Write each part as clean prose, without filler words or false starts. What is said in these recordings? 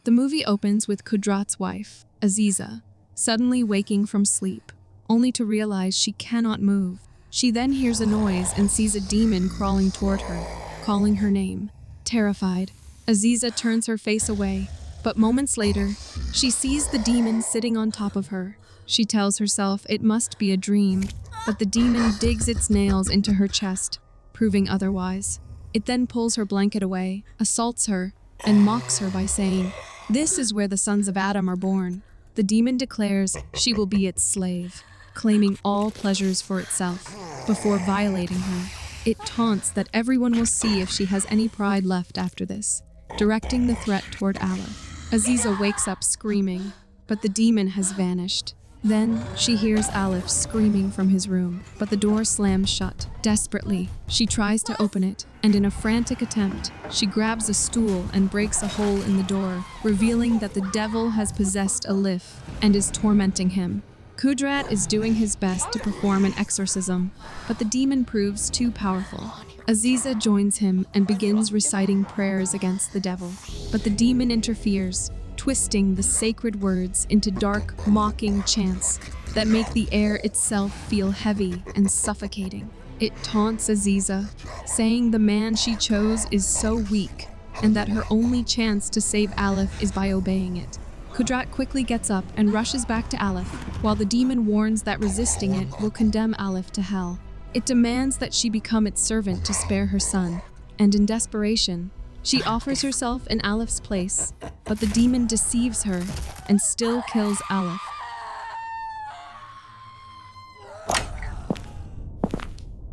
The movie opens with Kudrat's wife, Azizah, suddenly waking from sleep, only to realize she cannot move. She then hears a noise and sees a demon crawling toward her, calling her name. Terrified, Azizah turns her face away, but moments later, she sees the demon sitting on top of her. She tells herself it must be a dream, but the demon digs its nails into her chest, proving otherwise. It then pulls her blanket away, assaults her, and mocks her by saying, "This is where the sons of Adam are born." The demon declares she will be its slave, claiming all pleasures for itself. Before violating her, it taunts that everyone will see if she has any pride left after this, directing the threat toward Aleph. Azizah wakes up screaming, but the demon has vanished. Then, she hears Aleph screaming from his room, but the door slams shut. Desperately, she tries to open it, and in a frantic attempt, she grabs a stool and breaks a hole in the door, revealing that the devil has possessed Aleph and is tormenting him. Kudrat is doing his best to perform an exorcism, but the demon proves too powerful. Azizah joins him and begins reciting prayers against the devil, but the demon interferes, twisting the sacred words into dark, mocking chants that make the air itself feel heavy and suffocating. It taunts Azizah, saying the man she chose is so weak and that her only chance to save Aleph is by obeying it. Kudrat quickly gets up and rushes back to Aleph, while the demon warns that resisting it will condemn Aleph to hell. It demands that she become its servant to spare her son, and in desperation, she offers herself in Aleph's place, but the demon deceives her and still kills Aleph.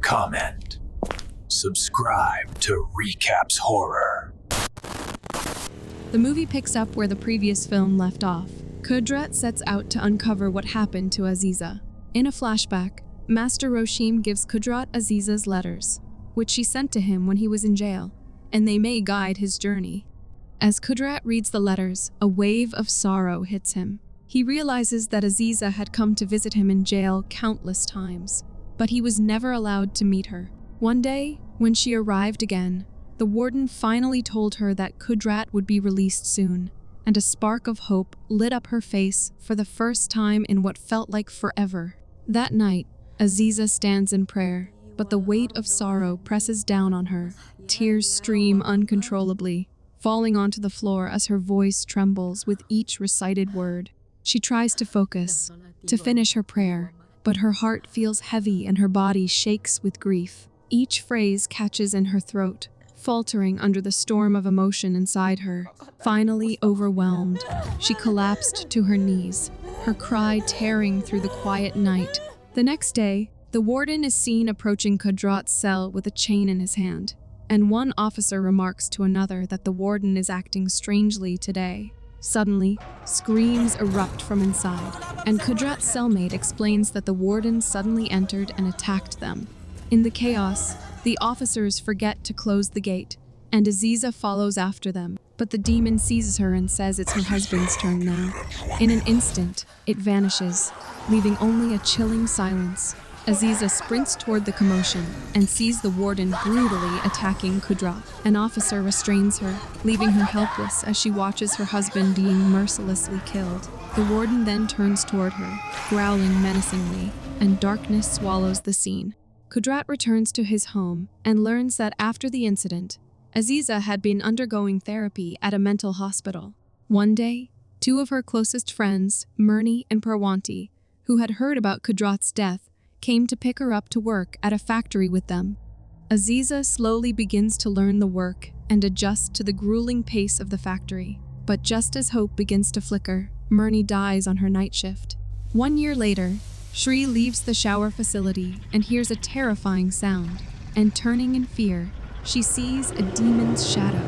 Comment. Subscribe to Recapss Horror. The movie picks up where the previous film left off. Kudrat sets out to uncover what happened to Azizah. In a flashback, Master Roshim gives Kudrat Azizah's letters, which she sent to him when he was in jail, and they may guide his journey. As Kudrat reads the letters, a wave of sorrow hits him. He realizes that Azizah had come to visit him in jail countless times, but he was never allowed to meet her. One day, when she arrived again, the warden finally told her that Kudrat would be released soon, and a spark of hope lit up her face for the first time in what felt like forever. That night, Azizah stands in prayer, but the weight of sorrow presses down on her. Tears stream uncontrollably, falling onto the floor as her voice trembles with each recited word. She tries to focus, to finish her prayer, but her heart feels heavy and her body shakes with grief. Each phrase catches in her throat, faltering under the storm of emotion inside her. Finally overwhelmed, she collapsed to her knees, her cry tearing through the quiet night. The next day, the warden is seen approaching Kudrat's cell with a chain in his hand, and one officer remarks to another that the warden is acting strangely today. Suddenly, screams erupt from inside, and Kudrat's cellmate explains that the warden suddenly entered and attacked them. In the chaos, the officers forget to close the gate, and Azizah follows after them, but the demon seizes her and says it's her husband's turn now. In an instant, it vanishes, leaving only a chilling silence. Azizah sprints toward the commotion and sees the warden brutally attacking Kudrat. An officer restrains her, leaving her helpless as she watches her husband being mercilessly killed. The warden then turns toward her, growling menacingly, and darkness swallows the scene. Kudrat returns to his home and learns that after the incident, Azizah had been undergoing therapy at a mental hospital. One day, two of her closest friends, Murni and Parwanti, who had heard about Kudrat's death, came to pick her up to work at a factory with them. Azizah slowly begins to learn the work and adjust to the grueling pace of the factory. But just as hope begins to flicker, Murni dies on her night shift. 1 year later, Shri leaves the shower facility and hears a terrifying sound, and turning in fear, she sees a demon's shadow.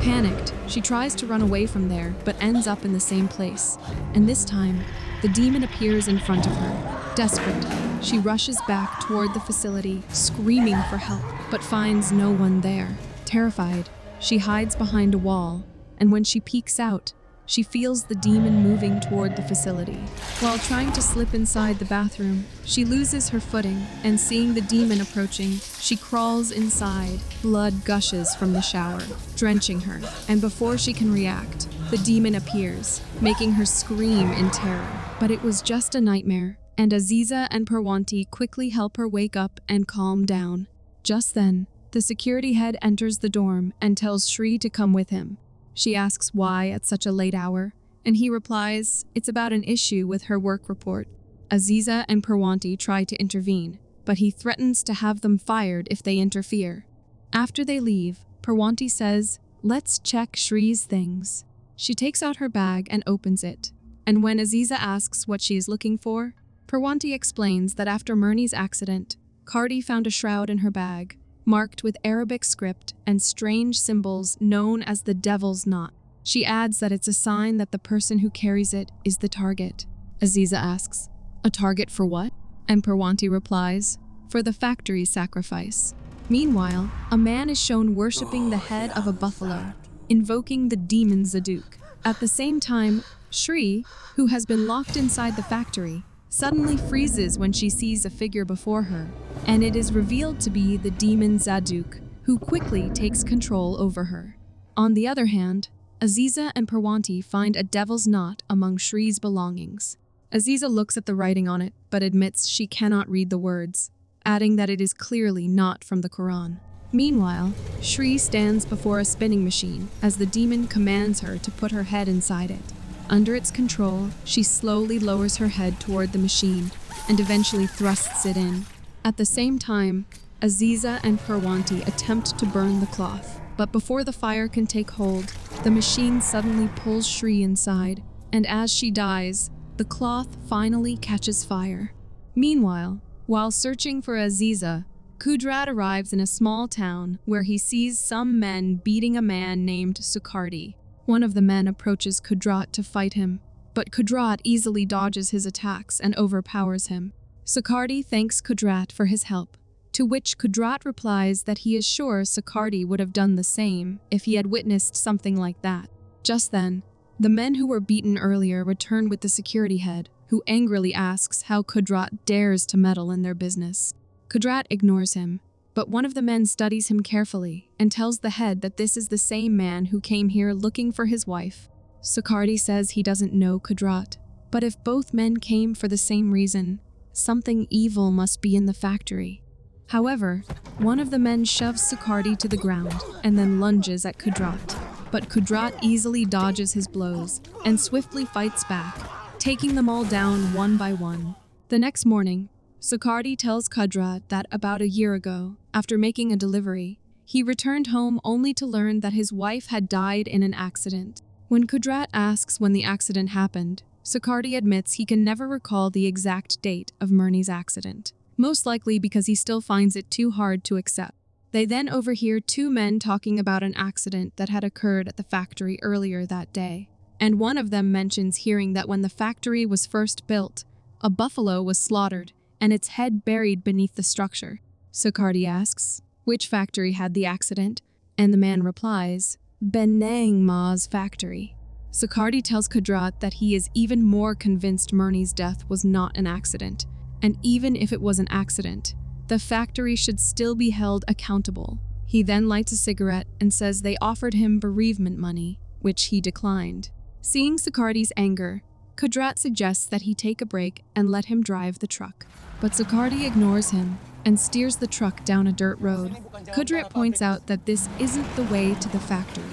Panicked, she tries to run away from there, but ends up in the same place, and this time, the demon appears in front of her. Desperate, she rushes back toward the facility, screaming for help, but finds no one there. Terrified, she hides behind a wall, and when she peeks out, she feels the demon moving toward the facility. While trying to slip inside the bathroom, she loses her footing, and seeing the demon approaching, she crawls inside. Blood gushes from the shower, drenching her, and before she can react, the demon appears, making her scream in terror. But it was just a nightmare, and Azizah and Parwanti quickly help her wake up and calm down. Just then, the security head enters the dorm and tells Shri to come with him. She asks why at such a late hour, and he replies it's about an issue with her work report. Azizah and Parwanti try to intervene, but he threatens to have them fired if they interfere. After they leave, Parwanti says, "Let's check Shri's things." She takes out her bag and opens it, and when Azizah asks what she is looking for, Parwanti explains that after Murni's accident, Cardi found a shroud in her bag, marked with Arabic script and strange symbols known as the Devil's Knot. She adds that it's a sign that the person who carries it is the target. Azizah asks, "A target for what?" And Parwanti replies, "For the factory sacrifice." Meanwhile, a man is shown worshipping the head of a buffalo, invoking the demon Zaduk. At the same time, Shri, who has been locked inside the factory, suddenly freezes when she sees a figure before her, and it is revealed to be the demon Zaduk, who quickly takes control over her. On the other hand, Azizah and Parwanti find a devil's knot among Shri's belongings. Azizah looks at the writing on it, but admits she cannot read the words, adding that it is clearly not from the Quran. Meanwhile, Shri stands before a spinning machine as the demon commands her to put her head inside it. Under its control, she slowly lowers her head toward the machine and eventually thrusts it in. At the same time, Azizah and Parwanti attempt to burn the cloth, but before the fire can take hold, the machine suddenly pulls Shri inside, and as she dies, the cloth finally catches fire. Meanwhile, while searching for Azizah, Kudrat arrives in a small town where he sees some men beating a man named Sukardi. One of the men approaches Kudrat to fight him, but Kudrat easily dodges his attacks and overpowers him. Sukardi thanks Kudrat for his help, to which Kudrat replies that he is sure Sukardi would have done the same if he had witnessed something like that. Just then, the men who were beaten earlier return with the security head, who angrily asks how Kudrat dares to meddle in their business. Kudrat ignores him, but one of the men studies him carefully and tells the head that this is the same man who came here looking for his wife. Sukardi says he doesn't know Kudrat, but if both men came for the same reason, something evil must be in the factory. However, one of the men shoves Sukardi to the ground and then lunges at Kudrat, but Kudrat easily dodges his blows and swiftly fights back, taking them all down one by one. The next morning, Sukardi tells Kudrat that about a year ago, after making a delivery, he returned home only to learn that his wife had died in an accident. When Kudrat asks when the accident happened, Sukardi admits he can never recall the exact date of Murni's accident, most likely because he still finds it too hard to accept. They then overhear two men talking about an accident that had occurred at the factory earlier that day, and one of them mentions hearing that when the factory was first built, a buffalo was slaughtered and its head buried beneath the structure. Sukardi asks, which factory had the accident? And the man replies, Benang Ma's factory. Sukardi tells Kudrat that he is even more convinced Murni's death was not an accident, and even if it was an accident, the factory should still be held accountable. He then lights a cigarette and says they offered him bereavement money, which he declined. Seeing Sukardi's anger, Kudrat suggests that he take a break and let him drive the truck. But Sukardi ignores him and steers the truck down a dirt road. Kudrat points out that this isn't the way to the factory.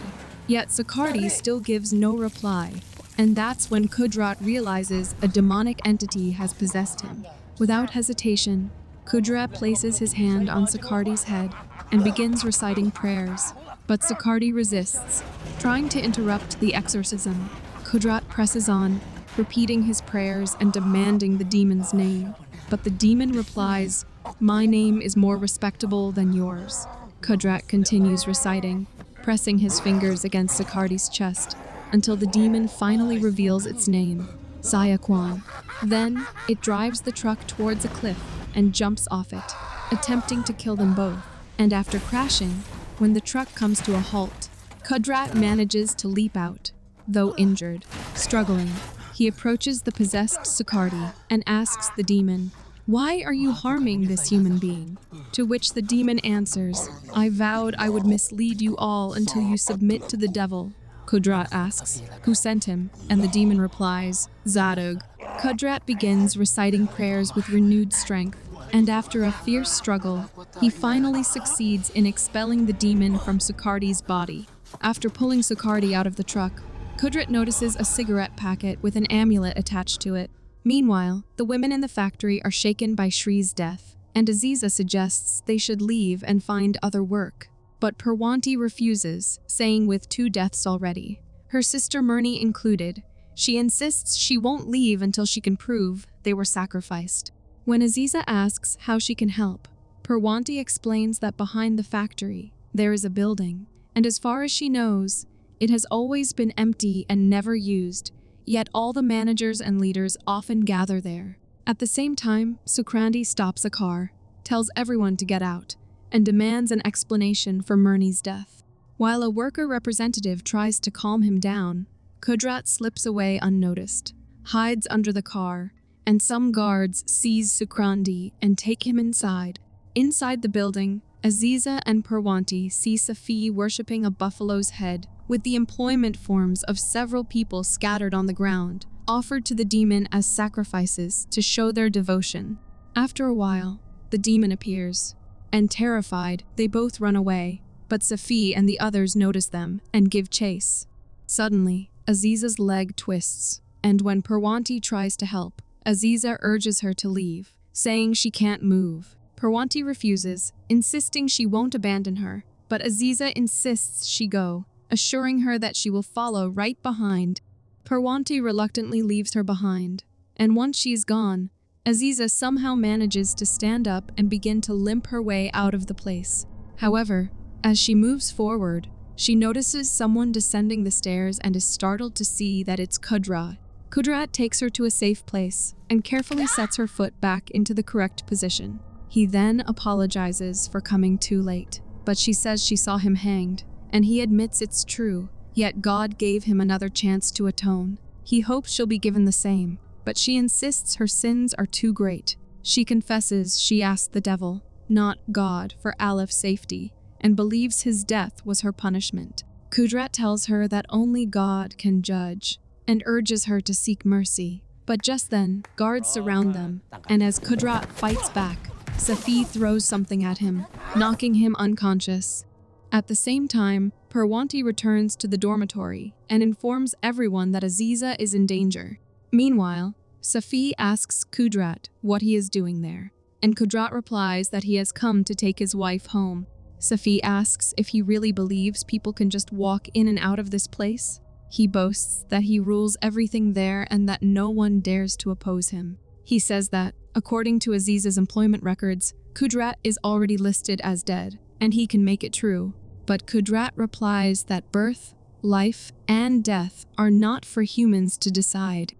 Yet Sukardi still gives no reply, and that's when Kudrat realizes a demonic entity has possessed him. Without hesitation, Kudrat places his hand on Sukardi's head and begins reciting prayers, but Sukardi resists, trying to interrupt the exorcism. Kudrat presses on, repeating his prayers and demanding the demon's name. But the demon replies, "My name is more respectable than yours." Kudrat continues reciting, pressing his fingers against Sukardi's chest until the demon finally reveals its name, Sayakwan. Then, it drives the truck towards a cliff and jumps off it, attempting to kill them both. And after crashing, when the truck comes to a halt, Kudrat manages to leap out, though injured. Struggling, he approaches the possessed Sukardi and asks the demon, "Why are you harming this human being?" To which the demon answers, "I vowed I would mislead you all until you submit to the devil." Kudrat asks, "Who sent him?" And the demon replies, "Zadug." Kudrat begins reciting prayers with renewed strength, and after a fierce struggle, he finally succeeds in expelling the demon from Sukardi's body. After pulling Sukardi out of the truck, Kudrat notices a cigarette packet with an amulet attached to it. Meanwhile, the women in the factory are shaken by Shree's death, and Azizah suggests they should leave and find other work. But Purwanti refuses, saying with 2 deaths already, her sister Myrni included, she insists she won't leave until she can prove they were sacrificed. When Azizah asks how she can help, Purwanti explains that behind the factory, there is a building, and as far as she knows, it has always been empty and never used, yet all the managers and leaders often gather there. At the same time, Sukrandi stops a car, tells everyone to get out, and demands an explanation for Myrni's death. While a worker representative tries to calm him down, Kudrat slips away unnoticed, hides under the car, and some guards seize Sukrandi and take him inside. Inside the building, Azizah and Purwanti see Safi worshipping a buffalo's head with the employment forms of several people scattered on the ground, offered to the demon as sacrifices to show their devotion. After a while, the demon appears, and terrified, they both run away, but Safi and the others notice them and give chase. Suddenly, Azizah's leg twists, and when Purwanti tries to help, Azizah urges her to leave, saying she can't move. Purwanti refuses, insisting she won't abandon her, but Azizah insists she go, assuring her that she will follow right behind. Purwanti reluctantly leaves her behind, and once she's gone, Azizah somehow manages to stand up and begin to limp her way out of the place. However, as she moves forward, she notices someone descending the stairs and is startled to see that it's Kudrat. Kudrat takes her to a safe place and carefully sets her foot back into the correct position. He then apologizes for coming too late, but she says she saw him hanged, and he admits it's true, yet God gave him another chance to atone. He hopes she'll be given the same, but she insists her sins are too great. She confesses she asked the devil, not God, for Alep's safety, and believes his death was her punishment. Kudrat tells her that only God can judge, and urges her to seek mercy. But just then, guards surround them, and as Kudrat fights back, Safi throws something at him, knocking him unconscious. At the same time, Purwanti returns to the dormitory and informs everyone that Azizah is in danger. Meanwhile, Safi asks Kudrat what he is doing there, and Kudrat replies that he has come to take his wife home. Safi asks if he really believes people can just walk in and out of this place. He boasts that he rules everything there and that no one dares to oppose him. He says that, according to Azizah's employment records, Kudrat is already listed as dead, and he can make it true. But Kudrat replies that birth, life, and death are not for humans to decide.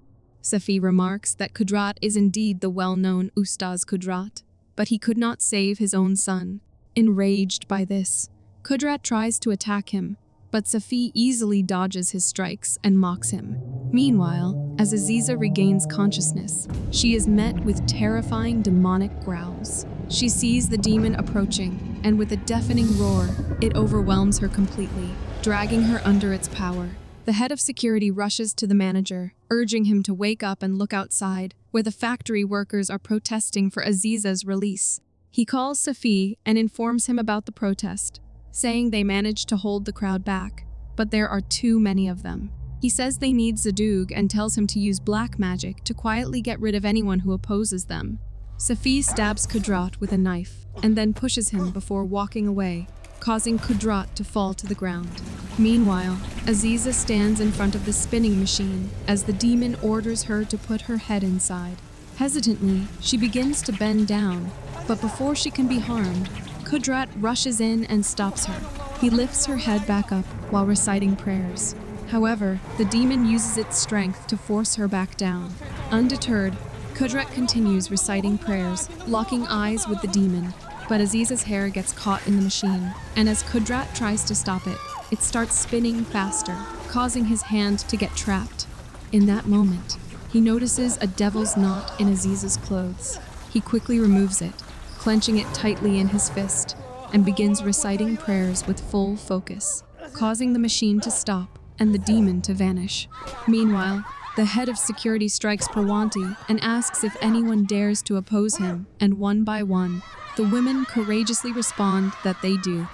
Safi remarks that Kudrat is indeed the well-known Ustadz Qodrat, but he could not save his own son. Enraged by this, Kudrat tries to attack him, but Safi easily dodges his strikes and mocks him. Meanwhile, as Azizah regains consciousness, she is met with terrifying demonic growls. She sees the demon approaching, and with a deafening roar, it overwhelms her completely, dragging her under its power. The head of security rushes to the manager, urging him to wake up and look outside, where the factory workers are protesting for Azizah's release. He calls Safi and informs him about the protest, saying they managed to hold the crowd back, but there are too many of them. He says they need Zadug and tells him to use black magic to quietly get rid of anyone who opposes them. Safi stabs Kudrat with a knife and then pushes him before walking away, causing Kudrat to fall to the ground. Meanwhile, Azizah stands in front of the spinning machine as the demon orders her to put her head inside. Hesitantly, she begins to bend down, but before she can be harmed, Kudrat rushes in and stops her. He lifts her head back up while reciting prayers. However, the demon uses its strength to force her back down. Undeterred, Kudrat continues reciting prayers, locking eyes with the demon, but Azizah's hair gets caught in the machine, and as Kudrat tries to stop it, it starts spinning faster, causing his hand to get trapped. In that moment, he notices a devil's knot in Azizah's clothes. He quickly removes it, clenching it tightly in his fist, and begins reciting prayers with full focus, causing the machine to stop and the demon to vanish. Meanwhile, the head of security strikes Parwanti and asks if anyone dares to oppose him, and one by one, the women courageously respond that they do.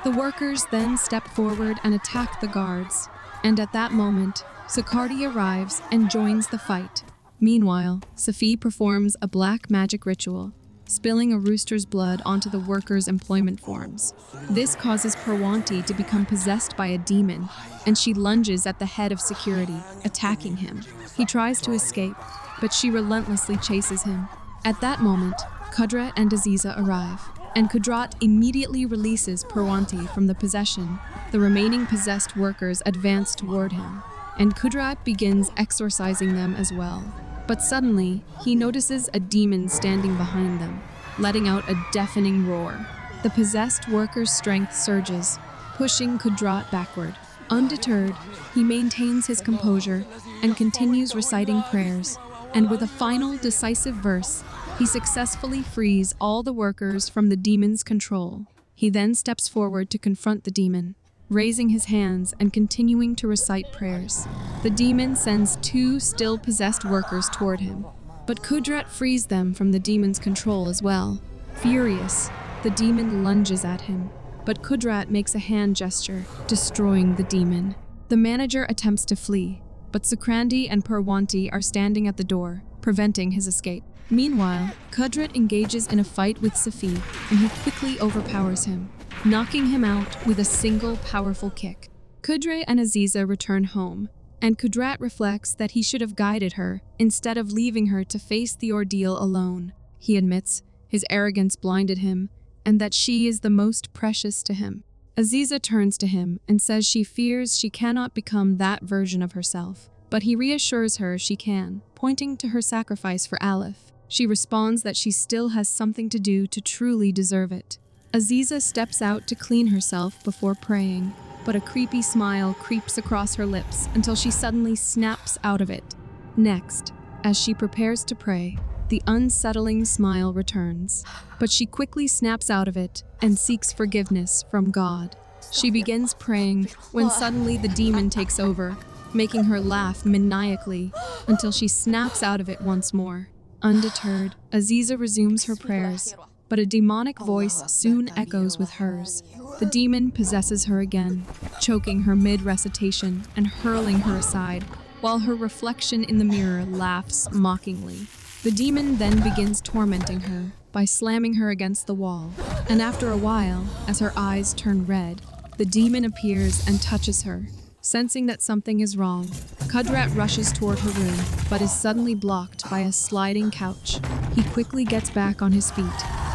The workers then step forward and attack the guards, and at that moment, Sakardi arrives and joins the fight. Meanwhile, Safi performs a black magic ritual, spilling a rooster's blood onto the workers' employment forms. This causes Parwanti to become possessed by a demon, and she lunges at the head of security, attacking him. He tries to escape, but she relentlessly chases him. At that moment, Kudrat and Azizah arrive, and Kudrat immediately releases Parwanti from the possession. The remaining possessed workers advance toward him, and Kudrat begins exorcising them as well. But suddenly, he notices a demon standing behind them, letting out a deafening roar. The possessed worker's strength surges, pushing Kudrat backward. Undeterred, he maintains his composure and continues reciting prayers, and with a final decisive verse, he successfully frees all the workers from the demon's control. He then steps forward to confront the demon, raising his hands and continuing to recite prayers. The demon sends 2 still possessed workers toward him, but Kudrat frees them from the demon's control as well. Furious, the demon lunges at him, but Kudrat makes a hand gesture, destroying the demon. The manager attempts to flee, but Sukrandi and Parwanti are standing at the door, preventing his escape. Meanwhile, Kudrat engages in a fight with Safi, and he quickly overpowers him, knocking him out with a single powerful kick. Kudrat and Azizah return home, and Kudrat reflects that he should have guided her instead of leaving her to face the ordeal alone. He admits his arrogance blinded him, and that she is the most precious to him. Azizah turns to him and says she fears she cannot become that version of herself, but he reassures her she can, pointing to her sacrifice for Aleph. She responds that she still has something to do to truly deserve it. Azizah steps out to clean herself before praying, but a creepy smile creeps across her lips until she suddenly snaps out of it. Next, as she prepares to pray, the unsettling smile returns, but she quickly snaps out of it and seeks forgiveness from God. She begins praying when suddenly the demon takes over, making her laugh maniacally until she snaps out of it once more. Undeterred, Azizah resumes her prayers, but a demonic voice soon echoes with hers. The demon possesses her again, choking her mid-recitation and hurling her aside, while her reflection in the mirror laughs mockingly. The demon then begins tormenting her by slamming her against the wall, and after a while, as her eyes turn red, the demon appears and touches her. Sensing that something is wrong, Kudrat rushes toward her room, but is suddenly blocked by a sliding couch. He quickly gets back on his feet,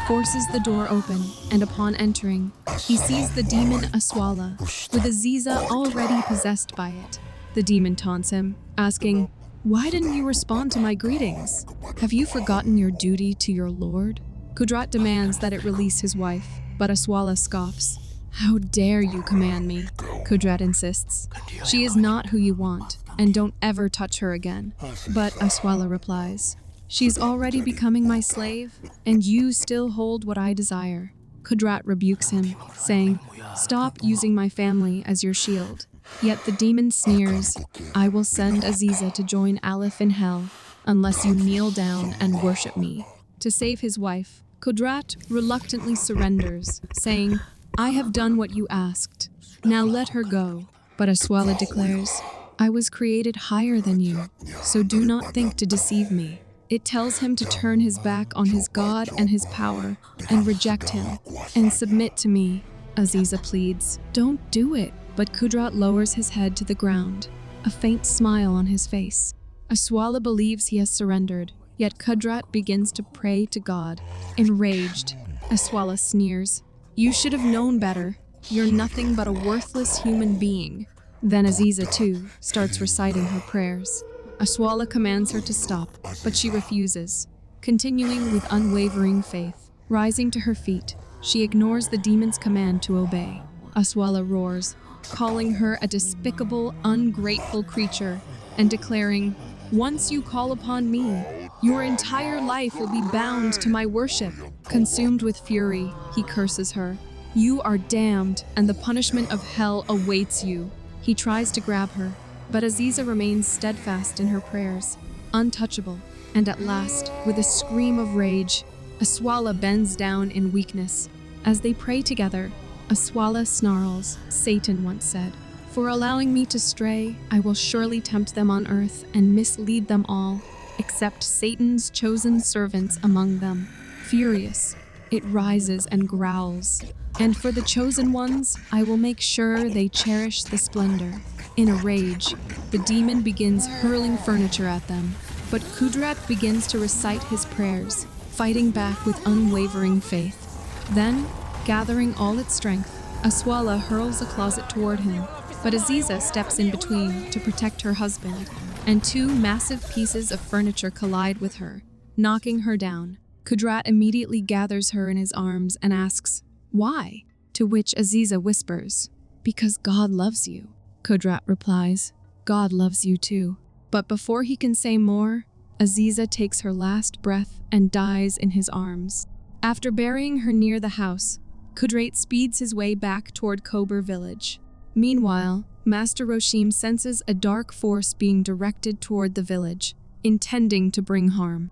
forces the door open, and upon entering, he sees the demon Aswala, with Azizah already possessed by it. The demon taunts him, asking, "Why didn't you respond to my greetings? Have you forgotten your duty to your lord?" Kudrat demands that it release his wife, but Aswala scoffs. "How dare you command me?" Kudrat insists. "She is not who you want, and don't ever touch her again." But Aswala replies, "She's already becoming my slave, and you still hold what I desire." Kudrat rebukes him, saying, "Stop using my family as your shield." Yet the demon sneers, "I will send Azizah to join Aleph in hell, unless you kneel down and worship me." To save his wife, Kudrat reluctantly surrenders, saying, "I have done what you asked. Now let her go." But Aswala declares, "I was created higher than you, so do not think to deceive me." It tells him to turn his back on his God and his power and reject him and submit to me. Azizah pleads, "Don't do it." But Kudrat lowers his head to the ground, a faint smile on his face. Aswala believes he has surrendered, yet Kudrat begins to pray to God. Enraged, Aswala sneers, "You should have known better. You're nothing but a worthless human being." Then Azizah, too, starts reciting her prayers. Aswala commands her to stop, but she refuses, continuing with unwavering faith. Rising to her feet, she ignores the demon's command to obey. Aswala roars, calling her a despicable, ungrateful creature, and declaring, "Once you call upon me, your entire life will be bound to my worship." Consumed with fury, he curses her. "You are damned, and the punishment of hell awaits you." He tries to grab her, but Azizah remains steadfast in her prayers, untouchable, and at last, with a scream of rage, Aswala bends down in weakness. As they pray together, Aswala snarls, Satan once said, "For allowing me to stray, I will surely tempt them on earth and mislead them all, except Satan's chosen servants among them." Furious, it rises and growls. "And for the chosen ones, I will make sure they cherish the splendor." In a rage, the demon begins hurling furniture at them, but Kudrat begins to recite his prayers, fighting back with unwavering faith. Then, gathering all its strength, Aswala hurls a closet toward him, but Azizah steps in between to protect her husband, and two massive pieces of furniture collide with her, knocking her down. Kudrat immediately gathers her in his arms and asks, "Why?" To which Azizah whispers, "Because God loves you." Kudrat replies, "God loves you too." But before he can say more, Azizah takes her last breath and dies in his arms. After burying her near the house, Kudrat speeds his way back toward Kober village. Meanwhile, Master Roshim senses a dark force being directed toward the village, intending to bring harm.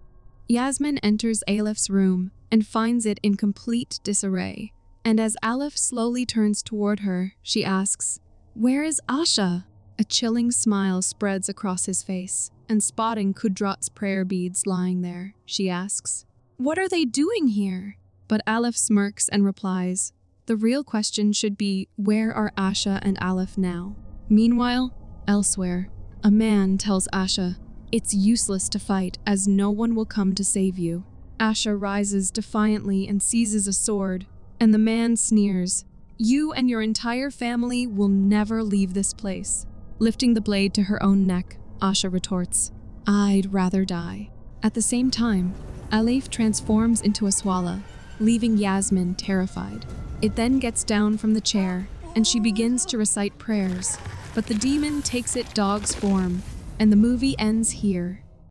Yasmin enters Aleph room and finds it in complete disarray. And as Aleph slowly turns toward her, she asks, "Where is Asha?" A chilling smile spreads across his face, and spotting Kudrat's prayer beads lying there, she asks, "What are they doing here?" But Aleph smirks and replies, "The real question should be, where are Asha and Aleph now?" Meanwhile, elsewhere, a man tells Asha, "It's useless to fight as no one will come to save you." Asha rises defiantly and seizes a sword, and the man sneers, "You and your entire family will never leave this place." Lifting the blade to her own neck, Asha retorts, "I'd rather die." At the same time, Aleph transforms into a swallow, leaving Yasmin terrified. It then gets down from the chair, and she begins to recite prayers, but the demon takes its dog's form, and the movie ends here.